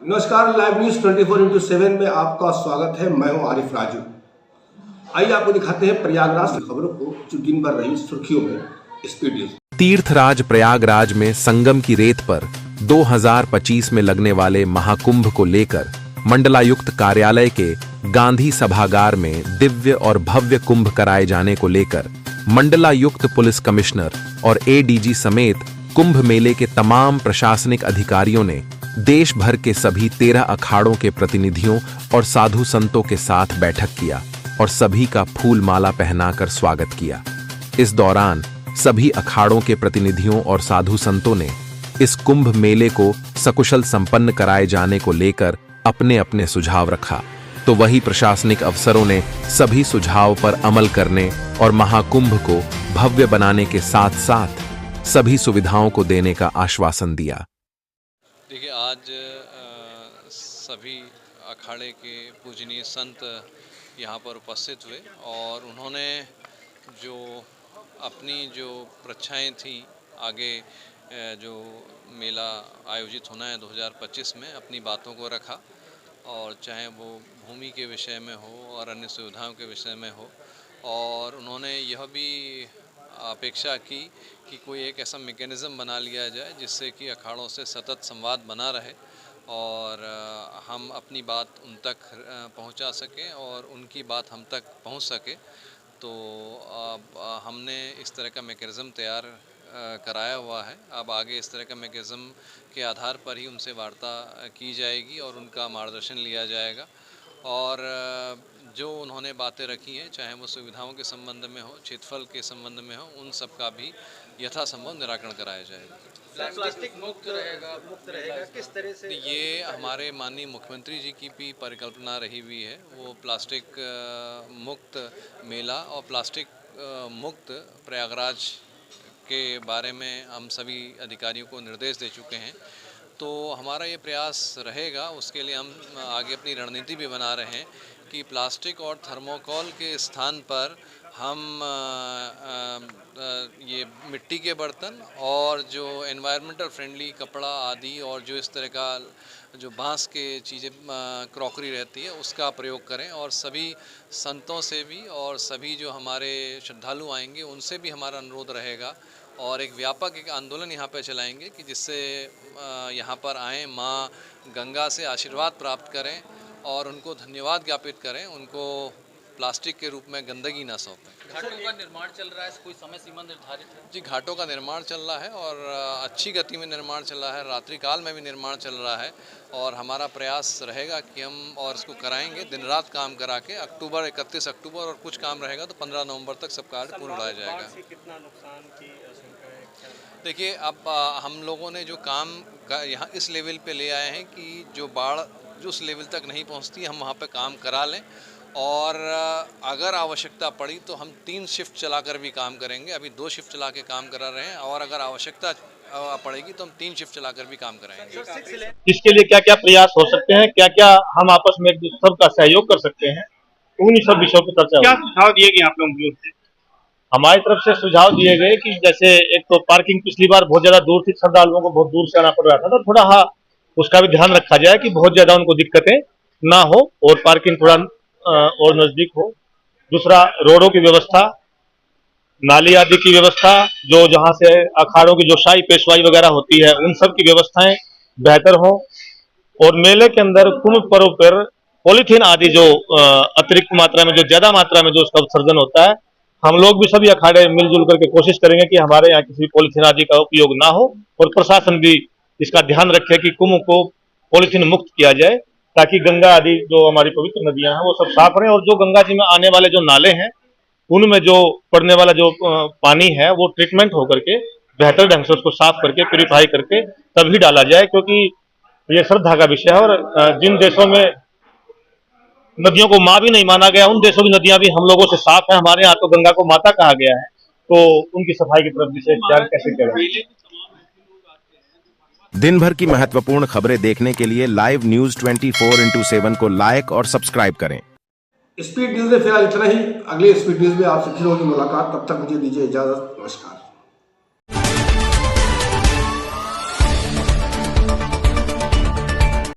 नमस्कार, live news 24x7 में आपका स्वागत है। मैं हूं आरिफ राजू। आइए आपको दिखाते हैं प्रयागराज की खबरों को जो दिन भर रही सुर्खियों में। Speed news. तीर्थराज प्रयागराज में संगम की रेत पर 2025 में लगने वाले महाकुंभ को लेकर मंडलायुक्त कार्यालय के गांधी सभागार में दिव्य और भव्य कुंभ कराए जाने को लेकर मंडलायुक्त पुलिस कमिश्नर और एडीजी समेत कुंभ मेले के तमाम प्रशासनिक अधिकारियों ने देश भर के सभी 13 अखाड़ों के प्रतिनिधियों और साधु संतों के साथ बैठक किया और सभी का फूल माला पहनाकर स्वागत किया। इस दौरान सभी अखाड़ों के प्रतिनिधियों और साधु संतों ने इस कुंभ मेले को सकुशल संपन्न कराए जाने को लेकर अपने अपने सुझाव रखा, तो वही प्रशासनिक अफसरों ने सभी सुझाव पर अमल करने और महाकुंभ को भव्य बनाने के साथ साथ सभी सुविधाओं को देने का आश्वासन दिया। देखिए, आज सभी अखाड़े के पूजनीय संत यहाँ पर उपस्थित हुए और उन्होंने जो अपनी प्रच्छाएं थी आगे जो मेला आयोजित होना है 2025 में, अपनी बातों को रखा। और चाहे वो भूमि के विषय में हो और अन्य सुविधाओं के विषय में हो, और उन्होंने यह भी अपेक्षा की कि कोई एक ऐसा मैकेनिज़्म बना लिया जाए जिससे कि अखाड़ों से सतत संवाद बना रहे और हम अपनी बात उन तक पहुंचा सकें और उनकी बात हम तक पहुंच सके। तो हमने इस तरह का मैकेनिज़्म तैयार कराया हुआ है। अब आगे इस तरह का मैकेनिज़्म के आधार पर ही उनसे वार्ता की जाएगी और उनका मार्गदर्शन लिया जाएगा। और जो उन्होंने बातें रखी हैं, चाहे वो सुविधाओं के संबंध में हो, क्षेत्रफल के संबंध में हो, उन सब का भी यथासंभव निराकरण कराया जाएगा। प्लास्टिक मुक्त रहेगा किस तरह से? ये हमारे माननीय मुख्यमंत्री जी की भी परिकल्पना रही हुई है। वो प्लास्टिक मुक्त मेला और प्लास्टिक मुक्त प्रयागराज के बारे में हम सभी अधिकारियों को निर्देश दे चुके हैं। तो हमारा ये प्रयास रहेगा, उसके लिए हम आगे अपनी रणनीति भी बना रहे हैं कि प्लास्टिक और थर्मोकोल के स्थान पर हम ये मिट्टी के बर्तन और जो एनवायरमेंटल फ्रेंडली कपड़ा आदि और जो इस तरह का जो बांस के चीज़ें क्रॉकरी रहती है उसका प्रयोग करें। और सभी संतों से भी और सभी जो हमारे श्रद्धालु आएंगे उनसे भी हमारा अनुरोध रहेगा और एक व्यापक आंदोलन यहाँ पे चलाएंगे कि जिससे यहाँ पर आएँ, माँ गंगा से आशीर्वाद प्राप्त करें और उनको धन्यवाद ज्ञापित करें, उनको प्लास्टिक के रूप में गंदगी ना सौंपें। घाटों का निर्माण चल रहा है, कोई समय सीमा निर्धारित है? जी, घाटों का निर्माण चल रहा है और अच्छी गति में निर्माण चल रहा है, रात्रिकाल में भी निर्माण चल रहा है और हमारा प्रयास रहेगा कि हम और इसको कराएंगे, दिन रात काम करा के। 31 अक्टूबर और कुछ काम रहेगा तो 15 नवंबर तक सब कार्य पूर्ण हो जाएगा। कितना नुकसान की आशंका है? देखिए, अब हम लोगों ने जो काम यहाँ इस लेवल पे ले आए हैं कि जो बाढ़ जो उस लेवल तक नहीं पहुँचती, हम वहाँ पे काम करा लें और अगर आवश्यकता पड़ी तो हम 3 शिफ्ट चलाकर भी काम करेंगे। अभी 2 शिफ्ट चला के काम करा रहे हैं और अगर आवश्यकता पड़ेगी तो हम 3 शिफ्ट चलाकर भी काम कराएंगे। इसके लिए क्या क्या प्रयास हो सकते हैं, क्या क्या हम आपस में एक दूसरे का सहयोग कर सकते हैं, उन्हीं सब विषयों पर चर्चा। क्या सुझाव दिए गए आप लोगों से? हमारी तरफ से सुझाव दिए गए कि जैसे एक तो पार्किंग पिछली बार बहुत ज्यादा दूर थी, श्रद्धालुओं को बहुत दूर से आना पड़ रहा था, तो थोड़ा उसका भी ध्यान रखा जाए कि बहुत ज्यादा उनको दिक्कतें ना हो और पार्किंग थोड़ा और नजदीक हो। दूसरा, रोडों की व्यवस्था, नाली आदि की व्यवस्था, जो जहां से अखाड़ों की जो शाही पेशवाई वगैरह होती है उन सब की व्यवस्थाएं बेहतर हो। और मेले के अंदर कुंभ पर्व पर पॉलीथीन आदि जो अतिरिक्त मात्रा में, जो ज्यादा मात्रा में जो उसका उत्सर्जन होता है, हम लोग भी सभी अखाड़े मिलजुल करके कोशिश करेंगे कि हमारे यहाँ किसी पॉलीथीन आदि का उपयोग ना हो और प्रशासन भी इसका ध्यान रखे कि कुंभ को पॉलीथीन मुक्त किया जाए, ताकि गंगा आदि जो हमारी पवित्र नदियां हैं वो सब साफ रहें और जो गंगा जी में आने वाले जो नाले हैं उनमें जो पड़ने वाला जो पानी है वो ट्रीटमेंट होकर के बेहतर ढंग से उसको साफ करके प्यूरिफाई करके तभी डाला जाए, क्योंकि ये श्रद्धा का विषय है। और जिन देशों में नदियों को माँ भी नहीं माना गया, उन देशों की नदियां भी हम लोगों से साफ है। हमारे यहाँ तो गंगा को माता कहा गया है, तो उनकी सफाई की तरफ विशेष ध्यान कैसे करें। दिन भर की महत्वपूर्ण खबरें देखने के लिए लाइव न्यूज 24x7 को लाइक और सब्सक्राइब करें। स्पीड न्यूज में फिलहाल इतना ही। अगले स्पीड न्यूज में आपसे फिर होगी मुलाकात। तब तक मुझे दीजिए इजाजत। नमस्कार।